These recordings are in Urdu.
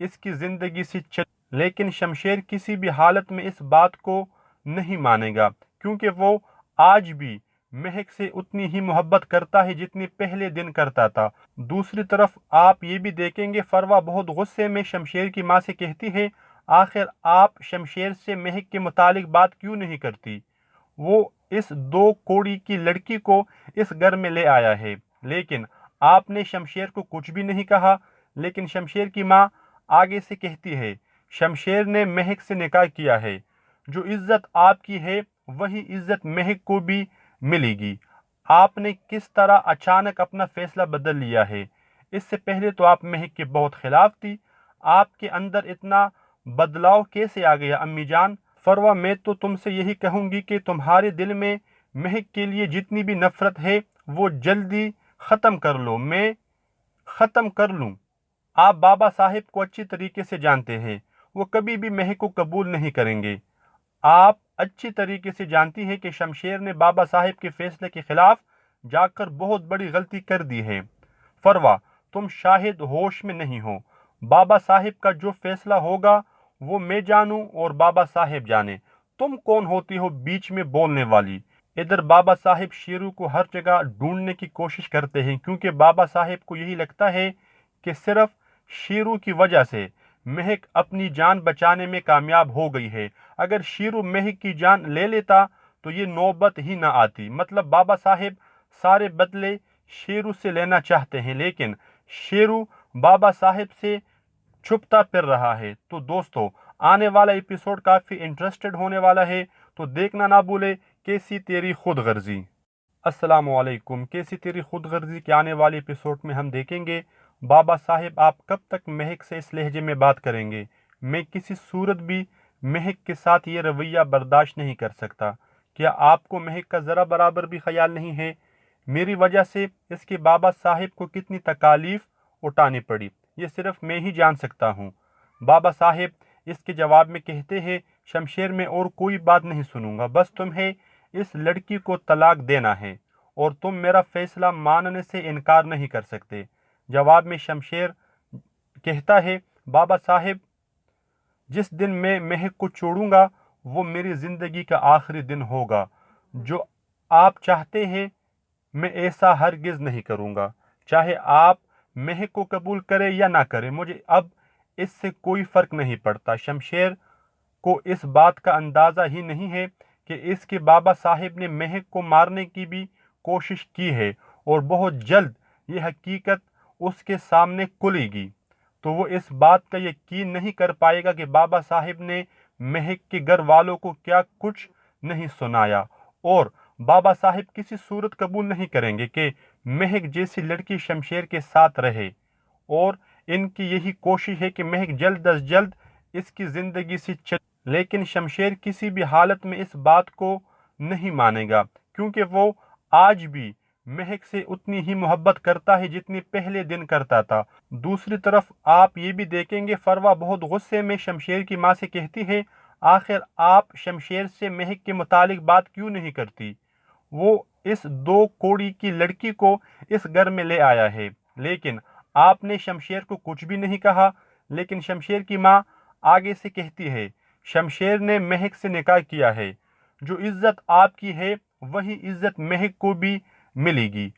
اس کی زندگی سے لیکن شمشیر کسی بھی حالت میں اس بات کو نہیں مانے گا، کیونکہ وہ آج بھی مہک سے اتنی ہی محبت کرتا ہے جتنی پہلے دن کرتا تھا۔ دوسری طرف آپ یہ بھی دیکھیں گے فروا بہت غصے میں شمشیر کی ماں سے کہتی ہے، آخر آپ شمشیر سے مہک کے متعلق بات کیوں نہیں کرتی؟ وہ اس 2 کوڑی کی لڑکی کو اس گھر میں لے آیا ہے، لیکن آپ نے شمشیر کو کچھ بھی نہیں کہا۔ لیکن شمشیر کی ماں آگے سے کہتی ہے، شمشیر نے مہک سے نکاح کیا ہے، جو عزت آپ کی ہے وہی عزت مہک کو بھی ملے گی۔ آپ نے کس طرح اچانک اپنا فیصلہ بدل لیا ہے؟ اس سے پہلے تو آپ مہک کے بہت خلاف تھی، آپ کے اندر اتنا بدلاؤ کیسے آ گیا امی جان؟ فروا میں تو تم سے یہی کہوں گی کہ تمہارے دل میں مہک کے لیے جتنی بھی نفرت ہے وہ جلدی ختم کر لو، میں ختم کر لوں۔ آپ بابا صاحب کو اچھی طریقے سے جانتے ہیں، وہ کبھی بھی مہک کو قبول نہیں کریں گے۔ آپ اچھی طریقے سے جانتی ہیں کہ شمشیر نے بابا صاحب کے فیصلے کے خلاف جا کر بہت بڑی غلطی کر دی ہے۔ فروا تم شاید ہوش میں نہیں ہو، بابا صاحب کا جو فیصلہ ہوگا وہ میں جانوں اور بابا صاحب جانے، تم کون ہوتی ہو بیچ میں بولنے والی؟ ادھر بابا صاحب شیرو کو ہر جگہ ڈھونڈنے کی کوشش کرتے ہیں، کیونکہ بابا صاحب کو یہی لگتا ہے کہ صرف شیرو کی وجہ سے مہک اپنی جان بچانے میں کامیاب ہو گئی ہے۔ اگر شیرو مہک کی جان لے لیتا تو یہ نوبت ہی نہ آتی۔ مطلب بابا صاحب سارے بدلے شیرو سے لینا چاہتے ہیں، لیکن شیرو بابا صاحب سے چھپتا پھر رہا ہے۔ تو دوستو آنے والا ایپیسوڈ کافی انٹرسٹڈ ہونے والا ہے، تو دیکھنا نہ بھولے کیسی تیری خود غرضی۔ السلام علیکم۔ کیسی تیری خود غرضی کے آنے والے ایپیسوڈ میں ہم دیکھیں گے بابا صاحب آپ کب تک مہک سے اس لہجے میں بات کریں گے؟ میں کسی صورت بھی مہک کے ساتھ یہ رویہ برداشت نہیں کر سکتا۔ کیا آپ کو مہک کا ذرا برابر بھی خیال نہیں ہے؟ میری وجہ سے اس کے بابا صاحب کو کتنی تکالیف اٹھانی پڑی یہ صرف میں ہی جان سکتا ہوں۔ بابا صاحب اس کے جواب میں کہتے ہیں، شمشیر میں اور کوئی بات نہیں سنوں گا، بس تمہیں اس لڑکی کو طلاق دینا ہے اور تم میرا فیصلہ ماننے سے انکار نہیں کر سکتے۔ جواب میں شمشیر کہتا ہے، بابا صاحب جس دن میں مہک کو چھوڑوں گا وہ میری زندگی کا آخری دن ہوگا، جو آپ چاہتے ہیں میں ایسا ہرگز نہیں کروں گا، چاہے آپ مہک کو قبول کرے یا نہ کرے، مجھے اب اس سے کوئی فرق نہیں پڑتا۔ شمشیر کو اس بات کا اندازہ ہی نہیں ہے کہ اس کے بابا صاحب نے مہک کو مارنے کی بھی کوشش کی ہے اور بہت جلد یہ حقیقت اس کے سامنے کھلے گی، تو وہ اس بات کا یقین نہیں کر پائے گا کہ بابا صاحب نے مہک کے گھر والوں کو کیا کچھ نہیں سنایا، اور بابا صاحب کسی صورت قبول نہیں کریں گے کہ مہک جیسی لڑکی شمشیر کے ساتھ رہے، اور ان کی یہی کوشش ہے کہ مہک جلد از جلد اس کی زندگی سے لیکن شمشیر کسی بھی حالت میں اس بات کو نہیں مانے گا، کیونکہ وہ آج بھی مہک سے اتنی ہی محبت کرتا ہے جتنی پہلے دن کرتا تھا۔ دوسری طرف آپ یہ بھی دیکھیں گے فروا بہت غصے میں شمشیر کی ماں سے کہتی ہے، آخر آپ شمشیر سے مہک کے متعلق بات کیوں نہیں کرتی؟ وہ اس 2 کوڑی کی لڑکی کو اس گھر میں لے آیا ہے، لیکن آپ نے شمشیر کو کچھ بھی نہیں کہا۔ لیکن شمشیر کی ماں آگے سے کہتی ہے، شمشیر نے مہک سے نکاح کیا ہے، جو عزت آپ کی ہے وہی عزت مہک کو بھی ملے گی۔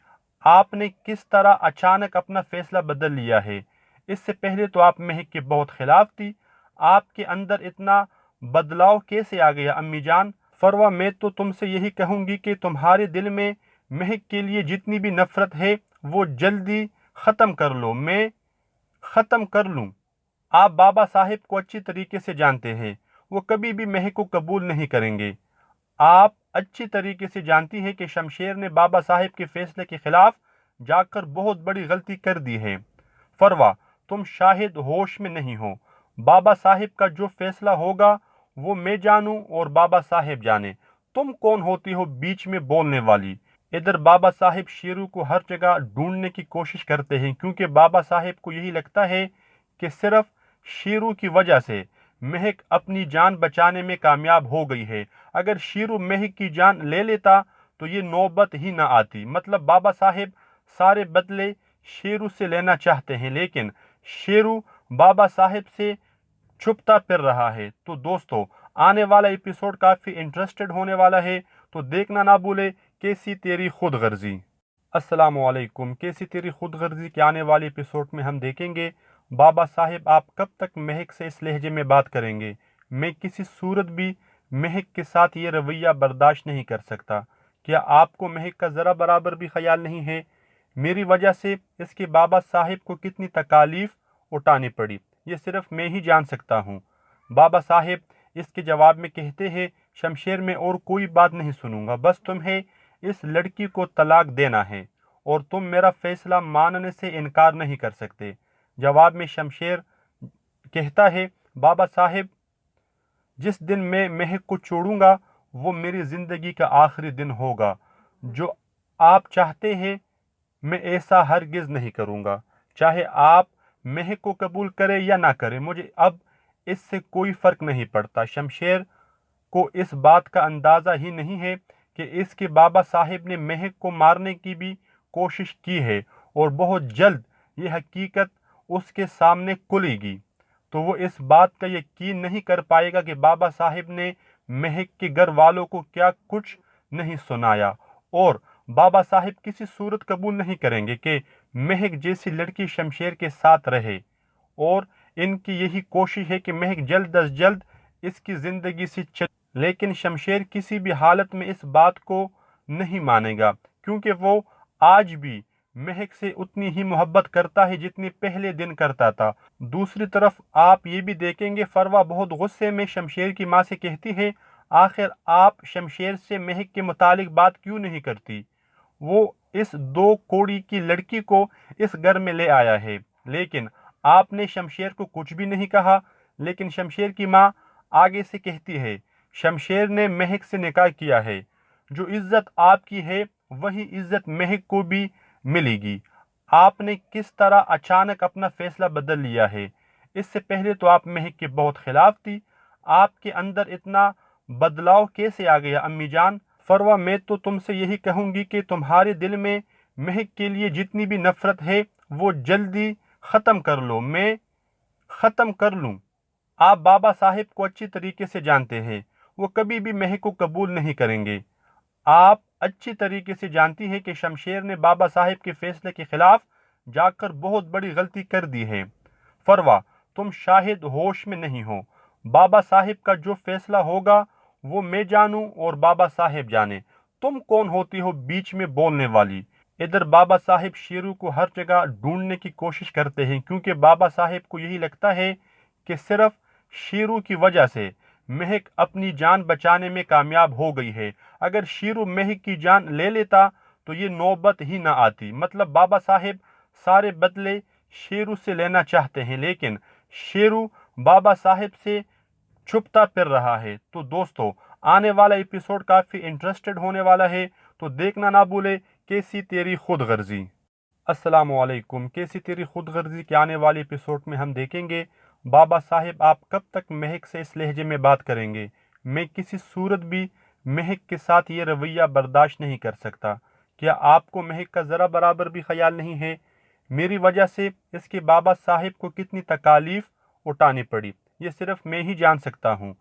آپ نے کس طرح اچانک اپنا فیصلہ بدل لیا ہے؟ اس سے پہلے تو آپ مہک کے بہت خلاف تھی، آپ کے اندر اتنا بدلاؤ کیسے آ گیا امی جان؟ فروا میں تو تم سے یہی کہوں گی کہ تمہارے دل میں مہک کے لیے جتنی بھی نفرت ہے وہ جلدی ختم کر لو، میں ختم کر لوں۔ آپ بابا صاحب کو اچھی طریقے سے جانتے ہیں، وہ کبھی بھی مہک کو قبول نہیں کریں گے۔ آپ اچھی طریقے سے جانتی ہیں کہ شمشیر نے بابا صاحب کے فیصلے کے خلاف جا کر بہت بڑی غلطی کر دی ہے۔ فروا تم شاید ہوش میں نہیں ہو، بابا صاحب کا جو فیصلہ ہوگا وہ میں جانوں اور بابا صاحب جانے، تم کون ہوتی ہو بیچ میں بولنے والی؟ ادھر بابا صاحب شیرو کو ہر جگہ ڈھونڈنے کی کوشش کرتے ہیں، کیونکہ بابا صاحب کو یہی لگتا ہے کہ صرف شیرو کی وجہ سے مہک اپنی جان بچانے میں کامیاب ہو گئی ہے۔ اگر شیرو مہک کی جان لے لیتا تو یہ نوبت ہی نہ آتی۔ مطلب بابا صاحب سارے بدلے شیرو سے لینا چاہتے ہیں، لیکن شیرو بابا صاحب سے چھپتا پھر رہا ہے۔ تو دوستو آنے والا ایپیسوڈ کافی انٹرسٹڈ ہونے والا ہے، تو دیکھنا نہ بھولے کیسی تیری خود غرضی۔ السلام علیکم۔ کیسی تیری خود غرضی کے آنے والے ایپیسوڈ میں ہم دیکھیں گے بابا صاحب آپ کب تک مہک سے اس لہجے میں بات کریں گے۔ میں کسی صورت بھی مہک کے ساتھ یہ رویہ برداشت نہیں کر سکتا۔ کیا آپ کو مہک کا ذرا برابر بھی خیال نہیں ہے؟ میری وجہ سے اس کے بابا صاحب کو کتنی تکالیف اٹھانی پڑی یہ صرف میں ہی جان سکتا ہوں۔ بابا صاحب اس کے جواب میں کہتے ہیں شمشیر میں اور کوئی بات نہیں سنوں گا، بس تمہیں اس لڑکی کو طلاق دینا ہے اور تم میرا فیصلہ ماننے سے انکار نہیں کر سکتے۔ جواب میں شمشیر کہتا ہے بابا صاحب جس دن میں مہک کو چھوڑوں گا وہ میری زندگی کا آخری دن ہوگا۔ جو آپ چاہتے ہیں میں ایسا ہرگز نہیں کروں گا، چاہے آپ مہک کو قبول کرے یا نہ کرے، مجھے اب اس سے کوئی فرق نہیں پڑتا۔ شمشیر کو اس بات کا اندازہ ہی نہیں ہے کہ اس کے بابا صاحب نے مہک کو مارنے کی بھی کوشش کی ہے اور بہت جلد یہ حقیقت اس کے سامنے کھلے گی، تو وہ اس بات کا یقین نہیں کر پائے گا کہ بابا صاحب نے مہک کے گھر والوں کو کیا کچھ نہیں سنایا، اور بابا صاحب کسی صورت قبول نہیں کریں گے کہ مہک جیسی لڑکی شمشیر کے ساتھ رہے، اور ان کی یہی کوشش ہے کہ مہک جلد از جلد اس کی زندگی سے چلی، لیکن شمشیر کسی بھی حالت میں اس بات کو نہیں مانے گا کیونکہ وہ آج بھی مہک سے اتنی ہی محبت کرتا ہے جتنی پہلے دن کرتا تھا۔ دوسری طرف آپ یہ بھی دیکھیں گے فروا بہت غصے میں شمشیر کی ماں سے کہتی ہے آخر آپ شمشیر سے مہک کے متعلق بات کیوں نہیں کرتی؟ وہ اس 2 کوڑی کی لڑکی کو اس گھر میں لے آیا ہے، لیکن آپ نے شمشیر کو کچھ بھی نہیں کہا۔ لیکن شمشیر کی ماں آگے سے کہتی ہے شمشیر نے مہک سے نکاح کیا ہے، جو عزت آپ کی ہے وہی عزت مہک کو بھی ملے گی۔ آپ نے کس طرح اچانک اپنا فیصلہ بدل لیا ہے؟ اس سے پہلے تو آپ مہک کے بہت خلاف تھی، آپ کے اندر اتنا بدلاؤ کیسے آ گیا امی جان؟ فروا میں تو تم سے یہی کہوں گی کہ تمہارے دل میں مہک کے لیے جتنی بھی نفرت ہے وہ جلدی ختم کر لو، میں ختم کر لوں۔ آپ بابا صاحب کو اچھی طریقے سے جانتے ہیں، وہ کبھی بھی مہک کو قبول نہیں کریں گے۔ آپ اچھی طریقے سے جانتی ہیں کہ شمشیر نے بابا صاحب کے فیصلے کے خلاف جا کر بہت بڑی غلطی کر دی ہے۔ فروا تم شاید ہوش میں نہیں ہو، بابا صاحب کا جو فیصلہ ہوگا وہ میں جانوں اور بابا صاحب جانے، تم کون ہوتی ہو بیچ میں بولنے والی؟ ادھر بابا صاحب شیرو کو ہر جگہ ڈھونڈنے کی کوشش کرتے ہیں کیونکہ بابا صاحب کو یہی لگتا ہے کہ صرف شیرو کی وجہ سے مہک اپنی جان بچانے میں کامیاب ہو گئی ہے۔ اگر شیرو مہک کی جان لے لیتا تو یہ نوبت ہی نہ آتی۔ مطلب بابا صاحب سارے بدلے شیرو سے لینا چاہتے ہیں، لیکن شیرو بابا صاحب سے چھپتا پھر رہا ہے۔ تو دوستو آنے والا ایپیسوڈ کافی انٹرسٹڈ ہونے والا ہے، تو دیکھنا نہ بھولے کیسی تیری خود غرضی۔ السلام علیکم۔ کیسی تیری خود غرضی کے آنے والے ایپیسوڈ میں ہم دیکھیں گے بابا صاحب آپ کب تک مہک سے اس لہجے میں بات کریں گے۔ میں کسی صورت بھی مہک کے ساتھ یہ رویہ برداشت نہیں کر سکتا۔ کیا آپ کو مہک کا ذرا برابر بھی خیال نہیں ہے؟ میری وجہ سے اس کے بابا صاحب کو کتنی تکالیف اٹھانی پڑی یہ صرف میں ہی جان سکتا ہوں۔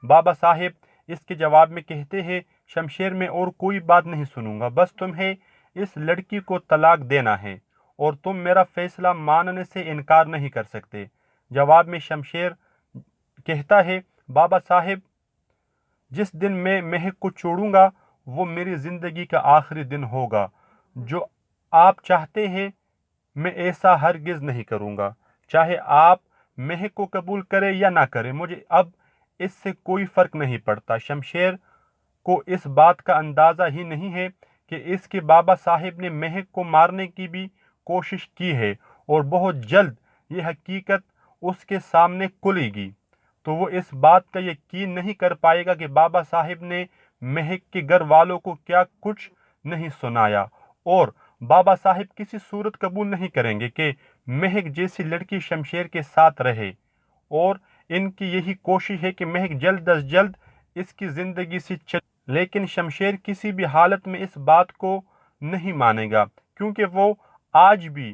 بابا صاحب اس کے جواب میں کہتے ہیں شمشیر میں اور کوئی بات نہیں سنوں گا، بس تمہیں اس لڑکی کو طلاق دینا ہے اور تم میرا فیصلہ ماننے سے انکار نہیں کر سکتے۔ جواب میں شمشیر کہتا ہے بابا صاحب جس دن میں مہک کو چھوڑوں گا وہ میری زندگی کا آخری دن ہوگا۔ جو آپ چاہتے ہیں میں ایسا ہرگز نہیں کروں گا، چاہے آپ مہک کو قبول کرے یا نہ کرے، مجھے اب اس سے کوئی فرق نہیں پڑتا۔ شمشیر کو اس بات کا اندازہ ہی نہیں ہے کہ اس کے بابا صاحب نے مہک کو مارنے کی بھی کوشش کی ہے اور بہت جلد یہ حقیقت اس کے سامنے کھلے گی، تو وہ اس بات کا یقین نہیں کر پائے گا کہ بابا صاحب نے مہک کے گھر والوں کو کیا کچھ نہیں سنایا، اور بابا صاحب کسی صورت قبول نہیں کریں گے کہ مہک جیسی لڑکی شمشیر کے ساتھ رہے، اور ان کی یہی کوشش ہے کہ مہک جلد از جلد اس کی زندگی سے چلی، لیکن شمشیر کسی بھی حالت میں اس بات کو نہیں مانے گا کیونکہ وہ آج بھی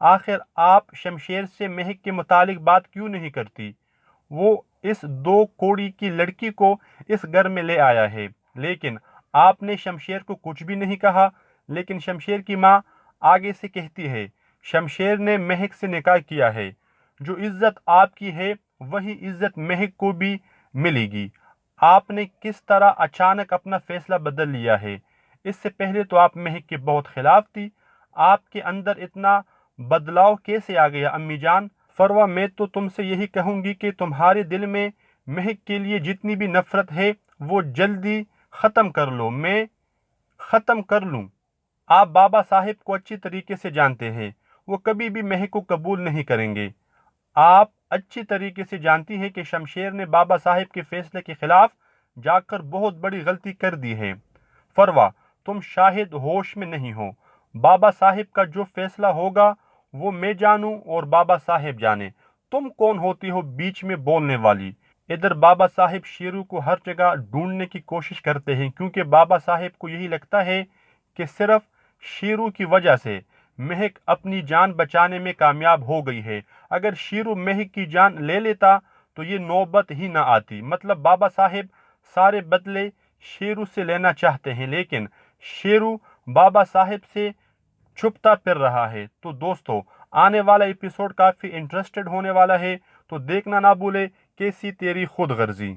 آخر آپ شمشیر سے مہک کے متعلق بات کیوں نہیں کرتی؟ وہ اس 2 کوڑی کی لڑکی کو اس گھر میں لے آیا ہے، لیکن آپ نے شمشیر کو کچھ بھی نہیں کہا۔ لیکن شمشیر کی ماں آگے سے کہتی ہے، شمشیر نے مہک سے نکاح کیا ہے، جو عزت آپ کی ہے وہی عزت مہک کو بھی ملے گی۔ آپ نے کس طرح اچانک اپنا فیصلہ بدل لیا ہے؟ اس سے پہلے تو آپ مہک کے بہت خلاف تھی، آپ کے اندر اتنا بدلاؤ کیسے آ گیا امی جان؟ فروہ، میں تو تم سے یہی کہوں گی کہ تمہارے دل میں مہک کے لیے جتنی بھی نفرت ہے وہ جلدی ختم کر لو۔ میں ختم کر لوں۔ آپ بابا صاحب کو اچھی طریقے سے جانتے ہیں، وہ کبھی بھی مہک کو قبول نہیں کریں گے۔ آپ اچھی طریقے سے جانتی ہیں کہ شمشیر نے بابا صاحب کے فیصلے کے خلاف جا کر بہت بڑی غلطی کر دی ہے۔ فروہ، تم شاید ہوش میں نہیں ہو۔ بابا صاحب کا جو فیصلہ ہوگا وہ میں جانوں اور بابا صاحب جانے۔ تم کون ہوتی ہو بیچ میں بولنے والی؟ ادھر بابا صاحب شیرو کو ہر جگہ ڈھونڈنے کی کوشش کرتے ہیں، کیونکہ بابا صاحب کو یہی لگتا ہے کہ صرف شیرو کی وجہ سے مہک اپنی جان بچانے میں کامیاب ہو گئی ہے۔ اگر شیرو مہک کی جان لے لیتا تو یہ نوبت ہی نہ آتی۔ مطلب بابا صاحب سارے بدلے شیرو سے لینا چاہتے ہیں، لیکن شیرو بابا صاحب سے چھپتا پھر رہا ہے۔ تو دوستو، آنے والا ایپیسوڈ کافی انٹرسٹڈ ہونے والا ہے، تو دیکھنا نہ بھولے کیسی تیری خود غرضی۔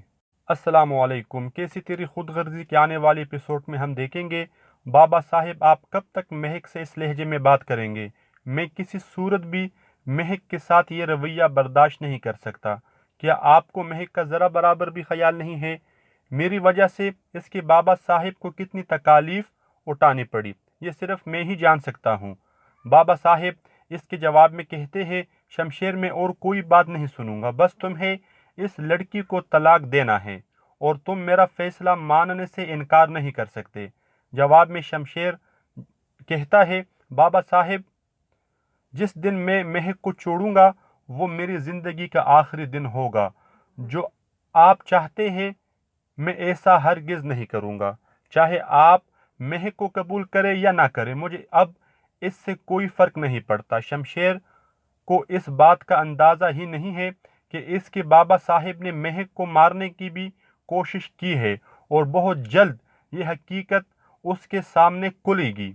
السلام علیکم۔ کیسی تیری خود غرضی کے آنے والے ایپیسوڈ میں ہم دیکھیں گے بابا صاحب آپ کب تک مہک سے اس لہجے میں بات کریں گے۔ میں کسی صورت بھی مہک کے ساتھ یہ رویہ برداشت نہیں کر سکتا۔ کیا آپ کو مہک کا ذرا برابر بھی خیال نہیں ہے؟ میری وجہ سے اس کے بابا صاحب کو کتنی تکالیف اٹھانی پڑی، یہ صرف میں ہی جان سکتا ہوں۔ بابا صاحب اس کے جواب میں کہتے ہیں، شمشیر میں اور کوئی بات نہیں سنوں گا، بس تمہیں اس لڑکی کو طلاق دینا ہے اور تم میرا فیصلہ ماننے سے انکار نہیں کر سکتے۔ جواب میں شمشیر کہتا ہے، بابا صاحب، جس دن میں مہک کو چھوڑوں گا وہ میری زندگی کا آخری دن ہوگا۔ جو آپ چاہتے ہیں میں ایسا ہرگز نہیں کروں گا۔ چاہے آپ مہک کو قبول کریں یا نہ کریں، مجھے اب اس سے کوئی فرق نہیں پڑتا۔ شمشیر کو اس بات کا اندازہ ہی نہیں ہے کہ اس کے بابا صاحب نے مہک کو مارنے کی بھی کوشش کی ہے اور بہت جلد یہ حقیقت اس کے سامنے کھلے گی،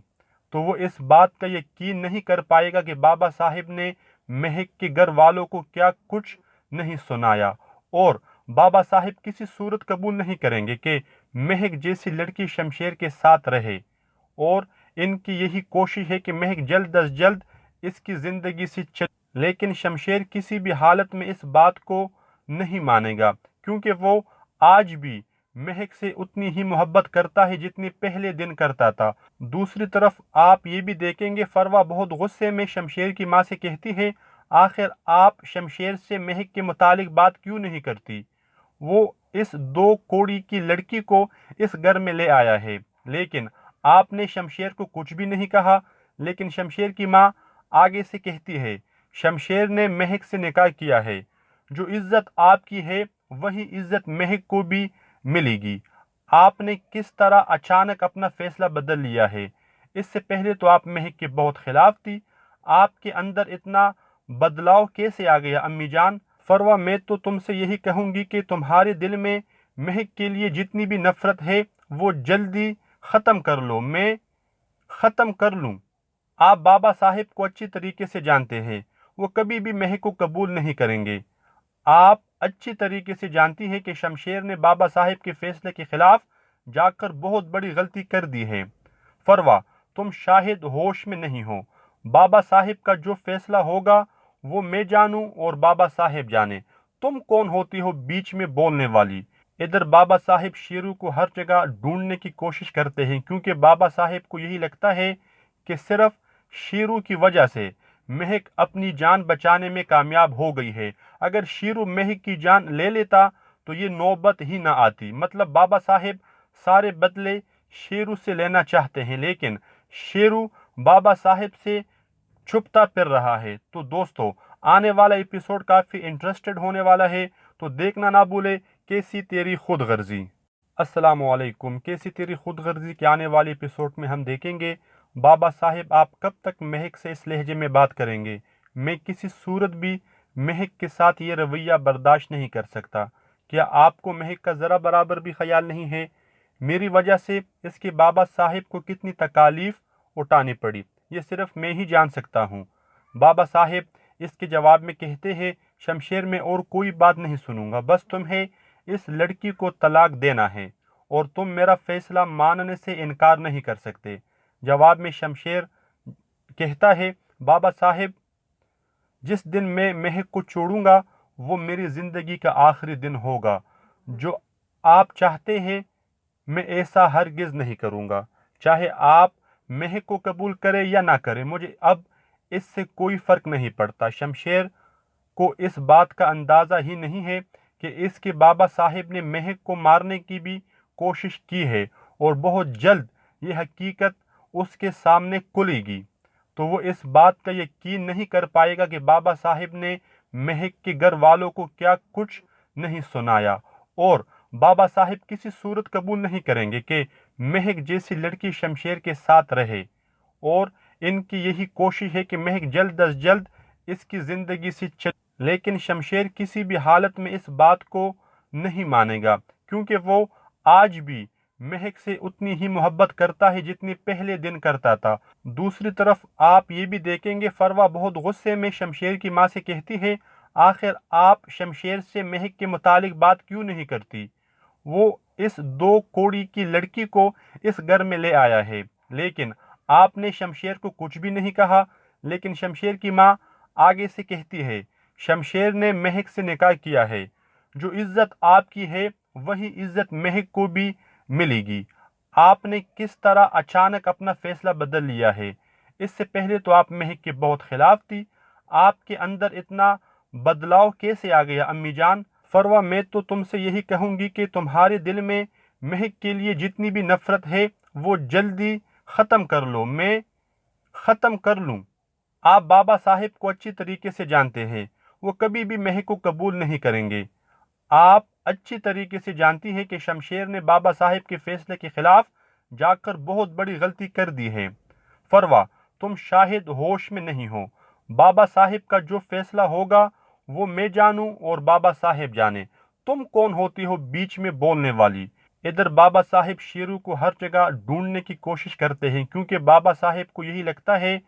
تو وہ اس بات کا یقین نہیں کر پائے گا کہ بابا صاحب نے مہک کے گھر والوں کو کیا کچھ نہیں سنایا، اور بابا صاحب کسی صورت قبول نہیں کریں گے کہ مہک جیسی لڑکی شمشیر کے ساتھ رہے، اور ان کی یہی کوشش ہے کہ مہک جلد از جلد اس کی زندگی سے چلے۔ لیکن شمشیر کسی بھی حالت میں اس بات کو نہیں مانے گا، کیونکہ وہ آج بھی مہک سے اتنی ہی محبت کرتا ہے جتنی پہلے دن کرتا تھا۔ دوسری طرف آپ یہ بھی دیکھیں گے، فروہ بہت غصے میں شمشیر کی ماں سے کہتی ہے، آخر آپ شمشیر سے مہک کے متعلق بات کیوں نہیں کرتی؟ وہ اس 2 کوڑی کی لڑکی کو اس گھر میں لے آیا ہے، لیکن آپ نے شمشیر کو کچھ بھی نہیں کہا۔ لیکن شمشیر کی ماں آگے سے کہتی ہے، شمشیر نے مہک سے نکاح کیا ہے، جو عزت آپ کی ہے وہی عزت مہک کو بھی ملے گی۔ آپ نے کس طرح اچانک اپنا فیصلہ بدل لیا ہے؟ اس سے پہلے تو آپ مہک کے بہت خلاف تھی، آپ کے اندر اتنا بدلاؤ کیسے آ گیا امی جان؟ فروہ، میں تو تم سے یہی کہوں گی کہ تمہارے دل میں مہک کے لیے جتنی بھی نفرت ہے وہ جلدی ختم کر لو۔ میں ختم کر لوں۔ آپ بابا صاحب کو اچھی طریقے سے جانتے ہیں، وہ کبھی بھی مہک کو قبول نہیں کریں گے۔ آپ اچھی طریقے سے جانتی ہیں کہ شمشیر نے بابا صاحب کے فیصلے کے خلاف جا کر بہت بڑی غلطی کر دی ہے۔ فروہ، تم شاید ہوش میں نہیں ہو۔ بابا صاحب کا جو فیصلہ ہوگا وہ میں جانوں اور بابا صاحب جانے۔ تم کون ہوتی ہو بیچ میں بولنے والی؟ ادھر بابا صاحب شیرو کو ہر جگہ ڈھونڈنے کی کوشش کرتے ہیں، کیونکہ بابا صاحب کو یہی لگتا ہے کہ صرف شیرو کی وجہ سے مہک اپنی جان بچانے میں کامیاب ہو گئی ہے۔ اگر شیرو مہک کی جان لے لیتا تو یہ نوبت ہی نہ آتی۔ مطلب بابا صاحب سارے بدلے شیرو سے لینا چاہتے ہیں، لیکن شیرو بابا صاحب سے چھپتا پھر رہا ہے۔ تو دوستو، آنے والا ایپیسوڈ کافی انٹرسٹڈ ہونے والا ہے، تو دیکھنا نہ بھولے کیسی تیری خود غرضی۔ السلام علیکم۔ کیسی تیری خود غرضی کے آنے والے ایپیسوڈ میں ہم دیکھیں گے بابا صاحب آپ کب تک مہک سے اس لہجے میں بات کریں گے؟ میں کسی صورت بھی مہک کے ساتھ یہ رویہ برداشت نہیں کر سکتا۔ کیا آپ کو مہک کا ذرا برابر بھی خیال نہیں ہے؟ میری وجہ سے اس کے بابا صاحب کو کتنی تکالیف اٹھانی پڑی یہ صرف میں ہی جان سکتا ہوں۔ بابا صاحب اس کے جواب میں کہتے ہیں شمشیر میں اور کوئی بات نہیں سنوں گا، بس تمہیں اس لڑکی کو طلاق دینا ہے اور تم میرا فیصلہ ماننے سے انکار نہیں کر سکتے۔ جواب میں شمشیر کہتا ہے بابا صاحب جس دن میں مہک کو چھوڑوں گا وہ میری زندگی کا آخری دن ہوگا۔ جو آپ چاہتے ہیں میں ایسا ہرگز نہیں کروں گا، چاہے آپ مہک کو قبول کرے یا نہ کرے، مجھے اب اس سے کوئی فرق نہیں پڑتا۔ شمشیر کو اس بات کا اندازہ ہی نہیں ہے کہ اس کے بابا صاحب نے مہک کو مارنے کی بھی کوشش کی ہے اور بہت جلد یہ حقیقت اس کے سامنے کھلے گی تو وہ اس بات کا یقین نہیں کر پائے گا کہ بابا صاحب نے مہک کے گھر والوں کو کیا کچھ نہیں سنایا، اور بابا صاحب کسی صورت قبول نہیں کریں گے کہ مہک جیسی لڑکی شمشیر کے ساتھ رہے، اور ان کی یہی کوشش ہے کہ مہک جلد از جلد اس کی زندگی سے چلے، لیکن شمشیر کسی بھی حالت میں اس بات کو نہیں مانے گا کیونکہ وہ آج بھی مہک سے اتنی ہی محبت کرتا ہے جتنی پہلے دن کرتا تھا۔ دوسری طرف آپ یہ بھی دیکھیں گے فروا بہت غصے میں شمشیر کی ماں سے کہتی ہے آخر آپ شمشیر سے مہک کے متعلق بات کیوں نہیں کرتی؟ وہ اس دو کوڑی کی لڑکی کو اس گھر میں لے آیا ہے، لیکن آپ نے شمشیر کو کچھ بھی نہیں کہا۔ لیکن شمشیر کی ماں آگے سے کہتی ہے شمشیر نے مہک سے نکاح کیا ہے، جو عزت آپ کی ہے وہی عزت مہک کو بھی ملے گی۔ آپ نے کس طرح اچانک اپنا فیصلہ بدل لیا ہے؟ اس سے پہلے تو آپ مہک کے بہت خلاف تھی، آپ کے اندر اتنا بدلاؤ کیسے آ گیا امی جان؟ فروا میں تو تم سے یہی کہوں گی کہ تمہارے دل میں مہک کے لیے جتنی بھی نفرت ہے وہ جلدی ختم کر لو، میں ختم کر لوں۔ آپ بابا صاحب کو اچھی طریقے سے جانتے ہیں، وہ کبھی بھی مہک کو قبول نہیں کریں گے۔ آپ اچھی طریقے سے جانتی ہیں کہ شمشیر نے بابا صاحب کے فیصلے کے خلاف جا کر بہت بڑی غلطی کر دی ہے۔ فروا تم شاہد ہوش میں نہیں ہو، بابا صاحب کا جو فیصلہ ہوگا وہ میں جانوں اور بابا صاحب جانے، تم کون ہوتی ہو بیچ میں بولنے والی؟ ادھر بابا صاحب شیرو کو ہر جگہ ڈھونڈنے کی کوشش کرتے ہیں کیونکہ بابا صاحب کو یہی لگتا ہے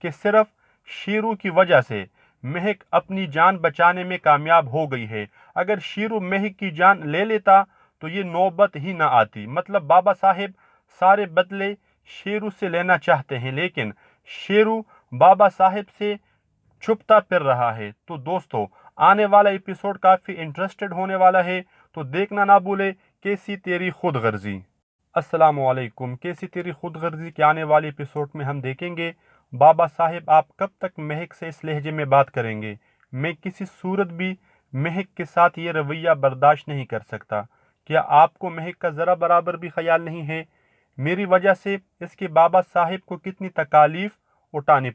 کہ صرف شیرو کی وجہ سے مہک اپنی جان بچانے میں کامیاب ہو گئی ہے۔ اگر شیرو مہک کی جان لے لیتا تو یہ نوبت ہی نہ آتی۔ مطلب بابا صاحب سارے بدلے شیرو سے لینا چاہتے ہیں، لیکن شیرو بابا صاحب سے چھپتا پھر رہا ہے۔ تو دوستو آنے والا ایپیسوڈ کافی انٹرسٹڈ ہونے والا ہے، تو دیکھنا نہ بھولے کیسی تیری خود غرضی۔ السلام علیکم۔ کیسی تیری خود غرضی کے آنے والے ایپیسوڈ میں ہم دیکھیں گے بابا صاحب آپ کب تک مہک سے اس لہجے میں بات کریں گے؟ میں کسی صورت بھی مہک کے ساتھ یہ رویہ برداشت نہیں کر سکتا۔ کیا آپ کو مہک کا ذرا برابر بھی خیال نہیں ہے؟ میری وجہ سے اس کے بابا صاحب کو کتنی تکالیف اٹھانی